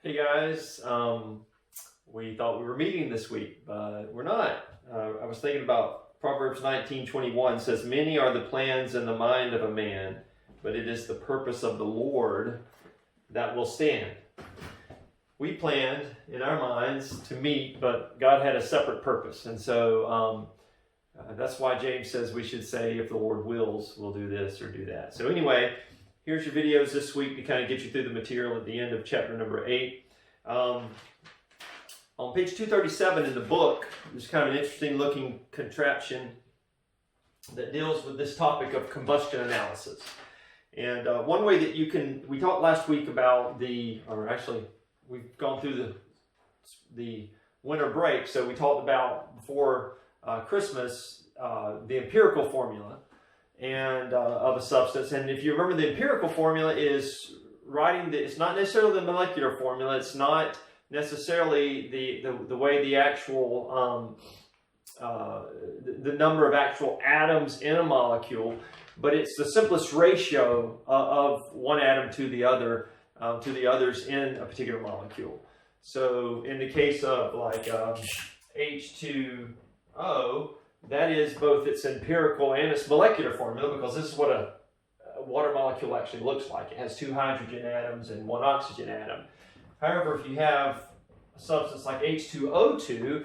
Hey guys, we thought we were meeting this week, but we're not. I was thinking about Proverbs 19:21 says, "Many are the plans in the mind of a man, but it is the purpose of the Lord that will stand." We planned in our minds to meet, but God had a separate purpose, and so that's why James says we should say, "If the Lord wills, we'll do this or do that." So anyway, here's your videos this week to kind of get you through the material at the end of chapter number 8. On page 237 in the book, there's kind of an interesting looking contraption that deals with this topic of combustion analysis. And one way that you can, we talked last week about we've gone through the winter break, so we talked about before Christmas the empirical formula and of a substance. And if you remember, the empirical formula is it's not necessarily the molecular formula. It's not necessarily the way the actual the number of actual atoms in a molecule, but it's the simplest ratio of one atom to the others in a particular molecule. So in the case of like H2O, that is both its empirical and its molecular formula, because this is what a water molecule actually looks like. It has 2 hydrogen atoms and 1 oxygen atom. However, if you have a substance like H2O2,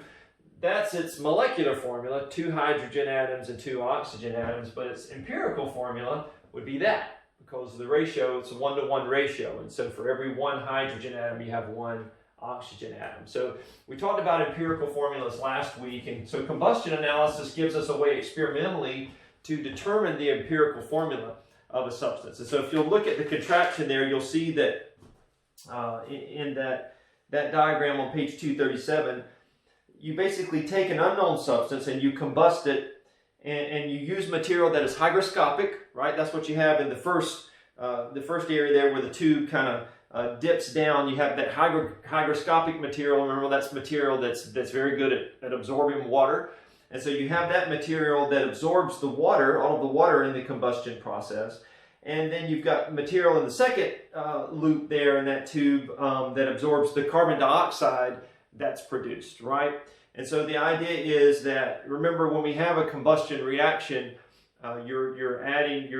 that's its molecular formula, 2 hydrogen atoms and 2 oxygen atoms, but its empirical formula would be that, because the ratio, it's a 1-to-1 ratio, and so for every 1 hydrogen atom, you have 1 oxygen atom. So we talked about empirical formulas last week, and so combustion analysis gives us a way experimentally to determine the empirical formula of a substance. And so if you'll look at the contraption there, you'll see that in that diagram on page 237, you basically take an unknown substance and you combust it, and you use material that is hygroscopic, right? That's what you have in the first area there, where the tube kind of dips down. You have that hygroscopic material. Remember, that's material that's very good at absorbing water. And so you have that material that absorbs the water, all of the water in the combustion process. And then you've got material in the second loop there in that tube that absorbs the carbon dioxide that's produced, right? And so the idea is that, remember, when we have a combustion reaction, you're adding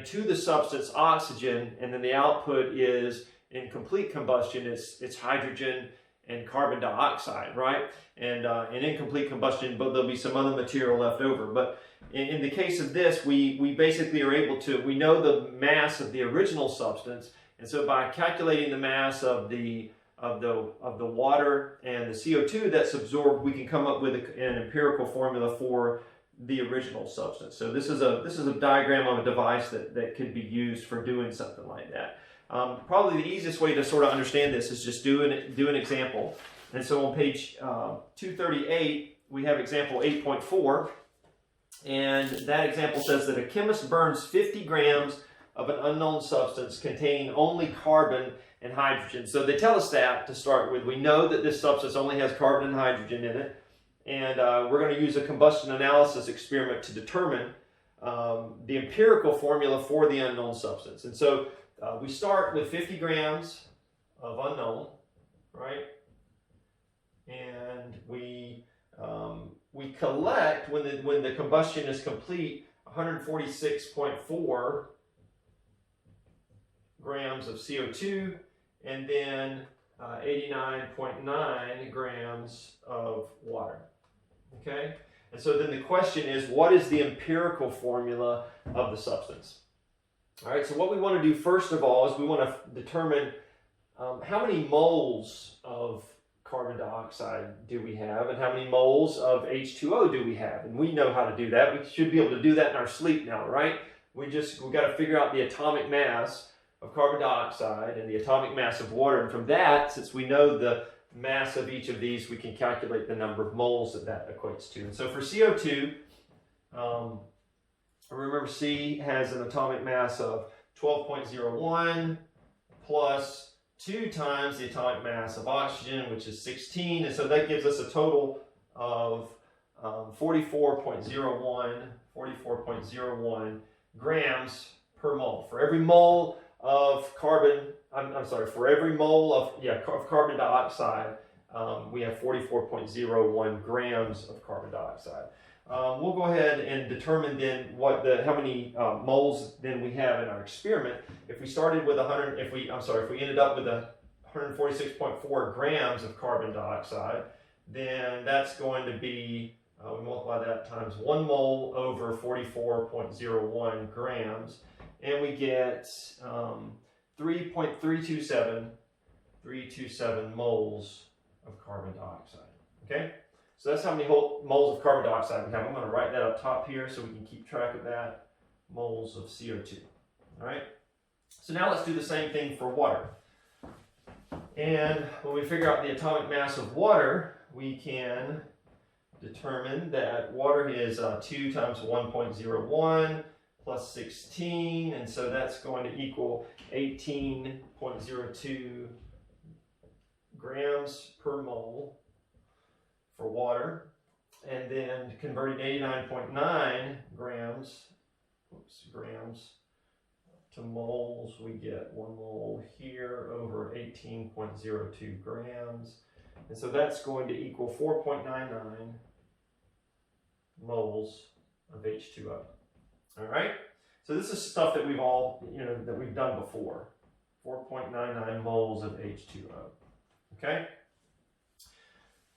to the substance oxygen, and then the output is, in complete combustion, it's hydrogen and carbon dioxide, right? And in incomplete combustion, but there'll be some other material left over. But in the case of this, we basically are able to, we know the mass of the original substance, and so by calculating the mass of the water and the CO2 that's absorbed, we can come up with an empirical formula for the original substance. So this is a diagram of a device that could be used for doing something like that. Probably the easiest way to sort of understand this is just do an example. And so on page 238, we have example 8.4. And that example says that a chemist burns 50 grams of an unknown substance containing only carbon and hydrogen. So they tell us that to start with. We know that this substance only has carbon and hydrogen in it. And we're going to use a combustion analysis experiment to determine the empirical formula for the unknown substance. And so we start with 50 grams of unknown, right? And we collect, when the combustion is complete, 146.4 grams of CO2, and then 89.9 grams of water. Okay? And so then the question is, what is the empirical formula of the substance? All right, so what we want to do first of all is we want to determine how many moles of carbon dioxide do we have, and how many moles of H2O do we have. And we know how to do that. We should be able to do that in our sleep now, right? We've got to figure out the atomic mass of carbon dioxide and the atomic mass of water. And from that, since we know the mass of each of these, we can calculate the number of moles that equates to. And so for CO2, remember, C has an atomic mass of 12.01 plus 2 times the atomic mass of oxygen, which is 16. And so that gives us a total of 44.01 grams per mole. For every mole of carbon, I'm sorry, for every mole of carbon dioxide, we have 44.01 grams of carbon dioxide. We'll go ahead and determine then how many moles then we have in our experiment. If we started with if we ended up with 146.4 grams of carbon dioxide, then that's going to be, we multiply that times 1 mole over 44.01 grams, and we get 3.327 moles of carbon dioxide. Okay, so that's how many moles of carbon dioxide we have. I'm going to write that up top here so we can keep track of that. Moles of CO2. All right, so now let's do the same thing for water. And when we figure out the atomic mass of water, we can determine that water is 2 times 1.01 plus 16, and so that's going to equal 18.02 grams per mole for water. And then converting 89.9 grams to moles, we get 1 mole here over 18.02 grams. And so that's going to equal 4.99 moles of H2O. All right? So this is stuff that we've done before. 4.99 moles of H2O. Okay?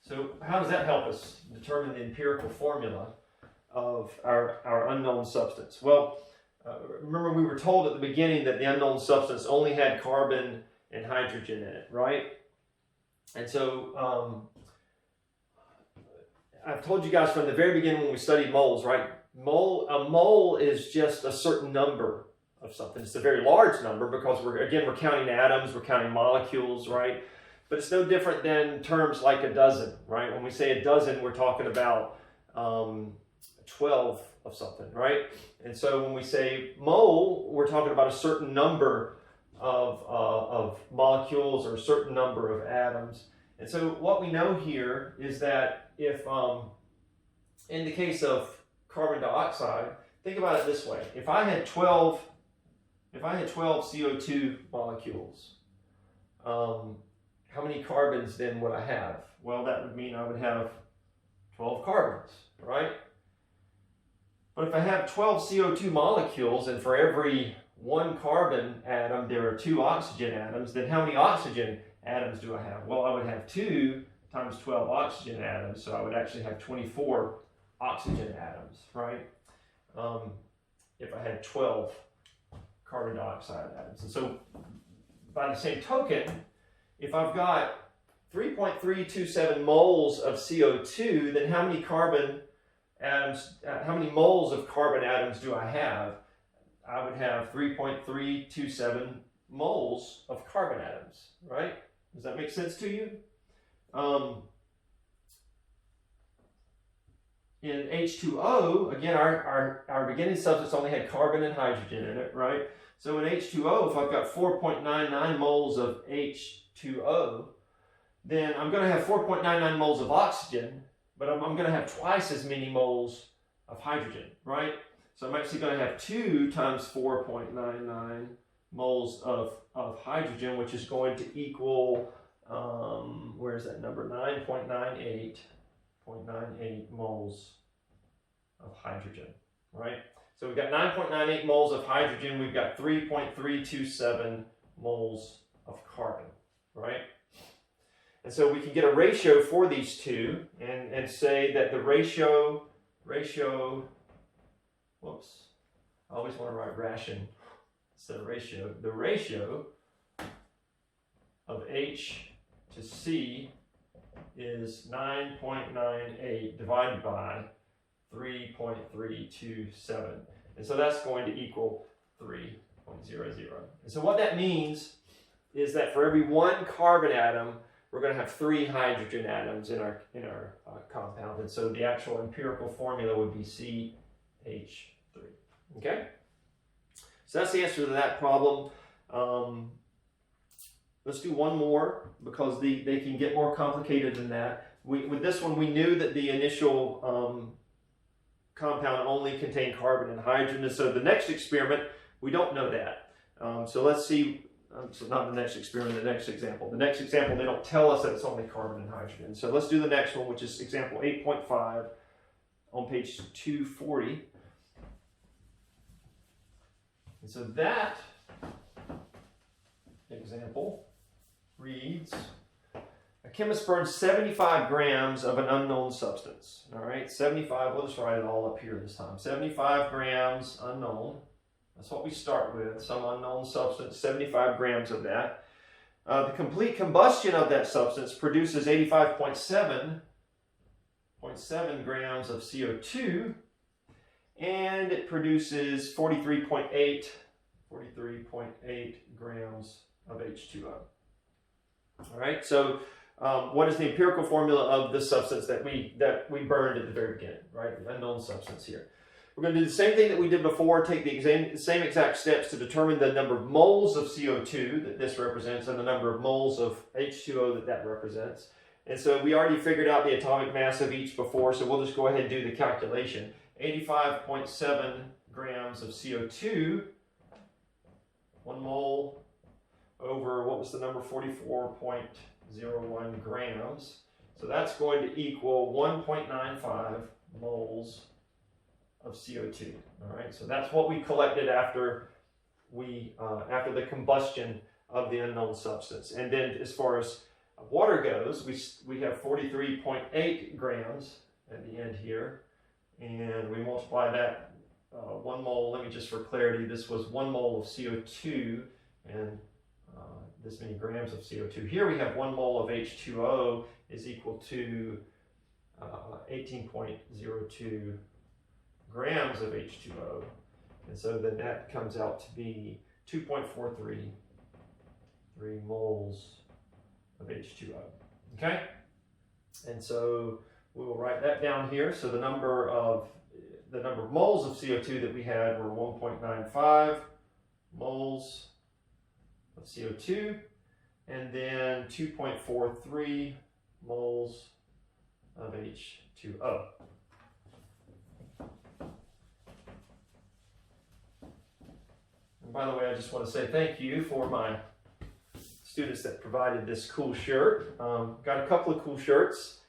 So how does that help us determine the empirical formula of our unknown substance? Well, remember we were told at the beginning that the unknown substance only had carbon and hydrogen in it, right? And so I've told you guys from the very beginning when we studied moles, right? A mole is just a certain number of something. It's a very large number because we're counting atoms, we're counting molecules, right? But it's no different than terms like a dozen, right? When we say a dozen, we're talking about 12 of something, right? And so when we say mole, we're talking about a certain number of molecules or a certain number of atoms. And so what we know here is that if, in the case of carbon dioxide, think about it this way. If I had 12 CO2 molecules, how many carbons then would I have? Well, that would mean I would have 12 carbons, right? But if I have 12 CO2 molecules, and for every 1 carbon atom there are 2 oxygen atoms, then how many oxygen atoms do I have? Well, I would have 2 times 12 oxygen atoms, so I would actually have 24 oxygen atoms, right? If I had 12 carbon dioxide atoms. And so by the same token, if I've got 3.327 moles of CO2, then how many moles of carbon atoms do I have? I would have 3.327 moles of carbon atoms, right? Does that make sense to you? In H2O, again, our beginning substance only had carbon and hydrogen in it, right? So in H2O, if I've got 4.99 moles of H2O, then I'm going to have 4.99 moles of oxygen, but I'm going to have twice as many moles of hydrogen, right? So I'm actually going to have 2 times 4.99 moles of hydrogen, which is going to equal, where's that number? 9.98 moles of hydrogen, right? So we've got 9.98 moles of hydrogen, we've got 3.327 moles of carbon, right? And so we can get a ratio for these two and say that the ratio, whoops, I always want to write ration instead of ratio. The ratio of H to C is 9.98 divided by 3.327. And so that's going to equal 3.00. And so what that means is that for every 1 carbon atom, we're going to have 3 hydrogen atoms in our compound. And so the actual empirical formula would be CH3. Okay? So that's the answer to that problem. Let's do one more because they can get more complicated than that. With this one, we knew that the initial compound only contained carbon and hydrogen. And so the next experiment, we don't know that. So let's see, so not the next experiment, the next example. The next example, they don't tell us that it's only carbon and hydrogen. So let's do the next one, which is example 8.5 on page 240. And so that example reads, a chemist burns 75 grams of an unknown substance. All right, 75, we'll just write it all up here this time. 75 grams unknown. That's what we start with, some unknown substance, 75 grams of that. The complete combustion of that substance produces 85.7 grams of CO2, and it produces 43.8 grams of H2O. All right, so what is the empirical formula of the substance that we burned at the very beginning, right? The unknown substance here. We're going to do the same thing that we did before, take the same exact steps to determine the number of moles of CO2 that this represents and the number of moles of H2O that represents. And so we already figured out the atomic mass of each before, so we'll just go ahead and do the calculation. 85.7 grams of CO2, 1 mole over, what was the number, 44.01 grams. So that's going to equal 1.95 moles of CO2. All right, so that's what we collected after the combustion of the unknown substance. And then as far as water goes, we have 43.8 grams at the end here, and we multiply that 1 mole. Let me just, for clarity, this was 1 mole of CO2 and this many grams of CO2. Here we have 1 mole of H2O is equal to 18.02 grams of H2O, and so then that comes out to be 2.433 moles of H2O. Okay, and so we will write that down here. So the number of moles of CO2 that we had were 1.95 moles of CO2, and then 2.43 moles of H2O. And by the way, I just want to say thank you for my students that provided this cool shirt. Got a couple of cool shirts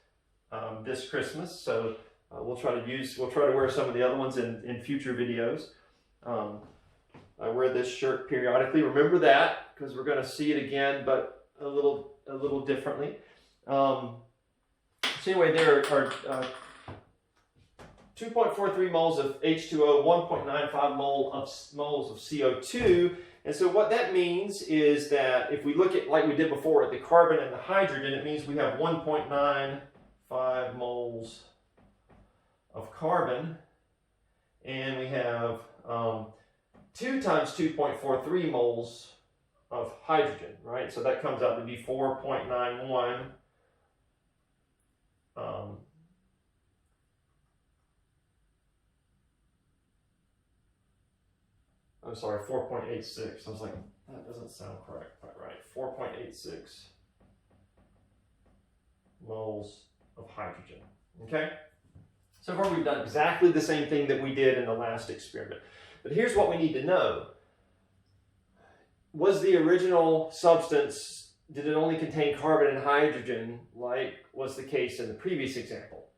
this Christmas, so we'll try to wear some of the other ones in future videos. I wear this shirt periodically. Remember that, because we're going to see it again, but a little differently. So anyway, there are 2.43 moles of H2O, 1.95 moles of CO2. And so what that means is that if we look at, like we did before, at the carbon and the hydrogen, it means we have 1.95 moles of carbon, and we have 2 times 2.43 moles of hydrogen, right? So that comes out to be 4.91 I'm sorry, 4.86. I was like, that doesn't sound correct, quite right. 4.86 moles of hydrogen, okay? So far we've done exactly the same thing that we did in the last experiment. But here's what we need to know. Was the original substance, did it only contain carbon and hydrogen like was the case in the previous example?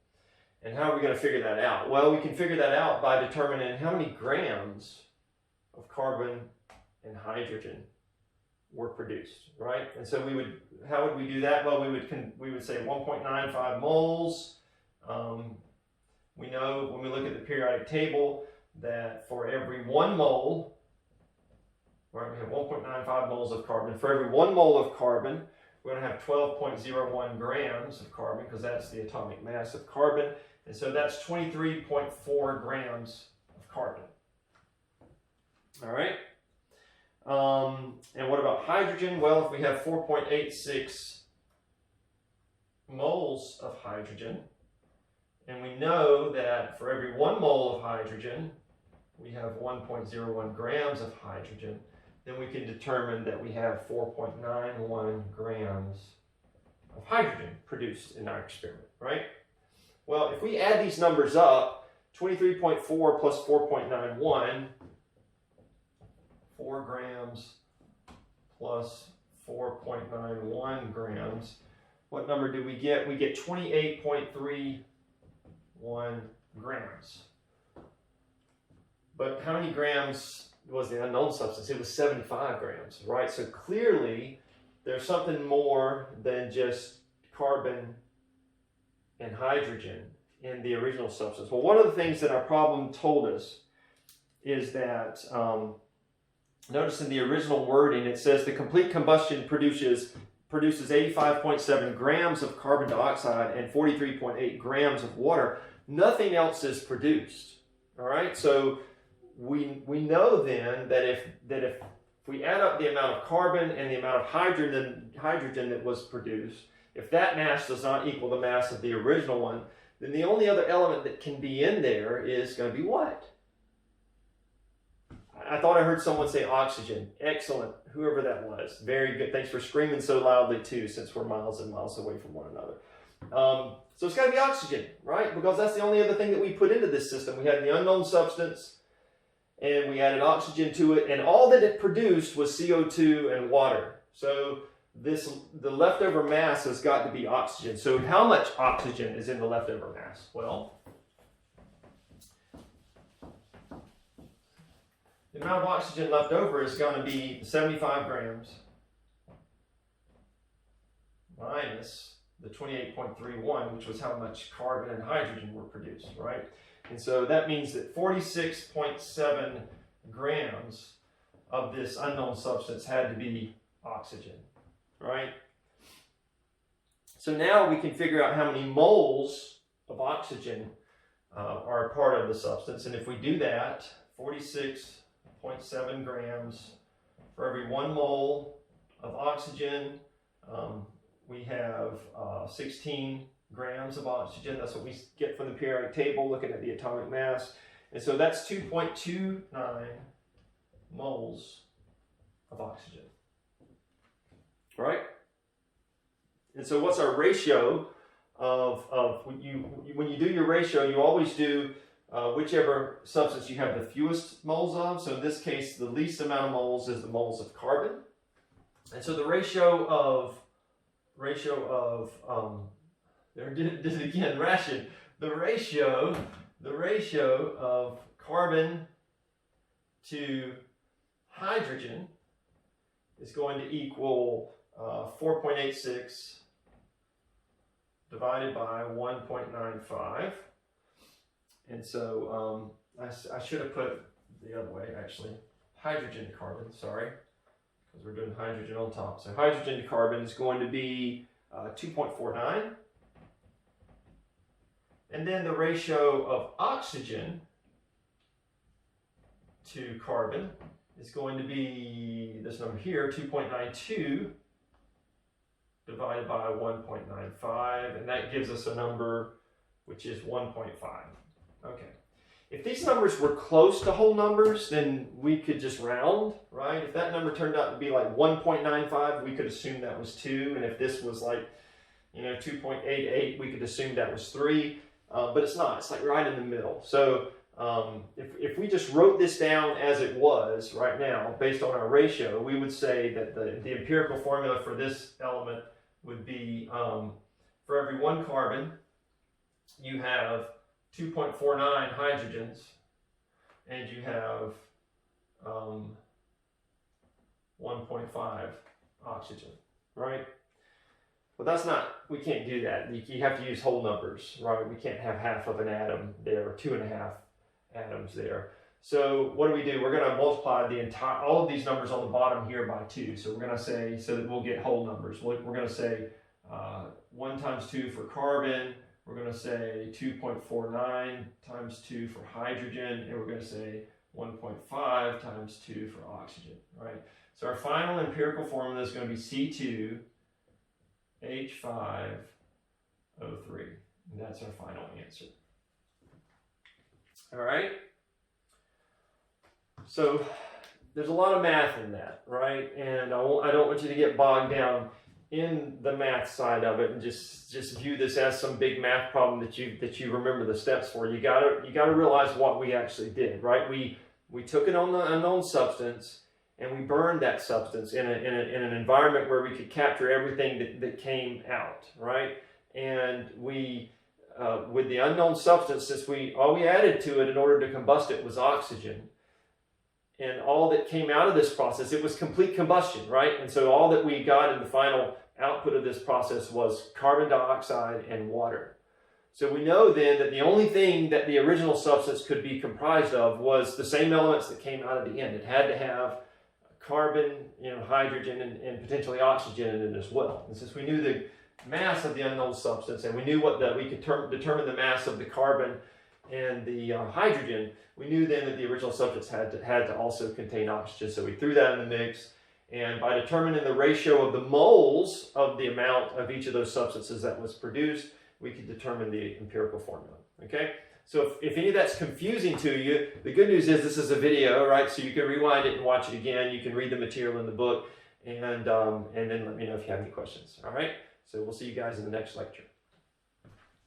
And how are we going to figure that out? Well, we can figure that out by determining how many grams of carbon and hydrogen were produced, right? And so how would we do that? Well, we would say 1.95 moles. We know when we look at the periodic table that for every 1 mole, right, we have 1.95 moles of carbon. For every 1 mole of carbon, we're going to have 12.01 grams of carbon, because that's the atomic mass of carbon. And so that's 23.4 grams of carbon. All right. And what about hydrogen? Well, if we have 4.86 moles of hydrogen, and we know that for every 1 mole of hydrogen, we have 1.01 grams of hydrogen, then we can determine that we have 4.91 grams of hydrogen produced in our experiment, right? Well, if we add these numbers up, 23.4 plus 4.91, 4 grams plus 4.91 grams. What number do we get? We get 28.31 grams. But how many grams was the unknown substance? It was 75 grams, right? So clearly there's something more than just carbon and hydrogen in the original substance. Well, one of the things that our problem told us is that, notice in the original wording, it says the complete combustion produces 85.7 grams of carbon dioxide and 43.8 grams of water. Nothing else is produced. All right, so we know then that if we add up the amount of carbon and the amount of hydrogen that was produced, if that mass does not equal the mass of the original one, then the only other element that can be in there is going to be what? I thought I heard someone say oxygen. Excellent. Whoever that was. Very good. Thanks for screaming so loudly too, since we're miles and miles away from one another. So it's got to be oxygen, right? Because that's the only other thing that we put into this system. We had the unknown substance, and we added oxygen to it, and all that it produced was CO2 and water. So the leftover mass has got to be oxygen. So how much oxygen is in the leftover mass? Well, the amount of oxygen left over is going to be 75 grams minus the 28.31, which was how much carbon and hydrogen were produced, right? And so that means that 46.7 grams of this unknown substance had to be oxygen, right? So now we can figure out how many moles of oxygen are a part of the substance. And if we do that, 46.7 grams for every 1 mole of oxygen, we have 16 grams of oxygen. That's what we get from the periodic table looking at the atomic mass. And so that's 2.29 moles of oxygen, right? And so what's our ratio of when you do your ratio, you always do whichever substance you have the fewest moles of. So in this case, the least amount of moles is the moles of carbon. And so the ratio of there did it again, ration. The ratio of carbon to hydrogen is going to equal 4.86 divided by 1.95. And so I should have put it the other way, actually. Hydrogen to carbon, sorry, because we're doing hydrogen on top. So hydrogen to carbon is going to be 2.49. And then the ratio of oxygen to carbon is going to be this number here, 2.92 divided by 1.95, and that gives us a number which is 1.5. Okay. If these numbers were close to whole numbers, then we could just round, right? If that number turned out to be like 1.95, we could assume that was 2, and if this was like, 2.88, we could assume that was 3. But it's not. It's like right in the middle. So if we just wrote this down as it was right now, based on our ratio, we would say that the empirical formula for this element would be for every 1 carbon, you have 2.49 hydrogens, and you have 1.5 oxygen, right? Well, that's not, we can't do that. You have to use whole numbers, right? We can't have half of an atom there, or 2.5 atoms there. So what do? We're going to multiply all of these numbers on the bottom here by 2. So we're going to say, so that we'll get whole numbers. We're going to say 1 times 2 for carbon. We're going to say 2.49 times 2 for hydrogen. And we're going to say 1.5 times 2 for oxygen, right? So our final empirical formula is going to be C2H5O3. And that's our final answer. All right? So there's a lot of math in that, right? And I don't want you to get bogged down in the math side of it and just view this as some big math problem that you remember the steps for. You gotta realize what we actually did, right? We took it on the unknown substance, and we burned that substance in an environment where we could capture everything that came out, right? And we, with the unknown substance, since all we added to it in order to combust it was oxygen, and all that came out of this process, it was complete combustion, right? And so all that we got in the final output of this process was carbon dioxide and water. So we know then that the only thing that the original substance could be comprised of was the same elements that came out of the end. It had to have carbon, hydrogen, and potentially oxygen in it as well. And since we knew the mass of the unknown substance, and we knew we could determine the mass of the carbon and the hydrogen, we knew then that the original substance had to also contain oxygen. So we threw that in the mix, and by determining the ratio of the moles of the amount of each of those substances that was produced, we could determine the empirical formula. Okay? So if any of that's confusing to you, the good news is this is a video, right? So you can rewind it and watch it again. You can read the material in the book, and then let me know if you have any questions. All right? So we'll see you guys in the next lecture.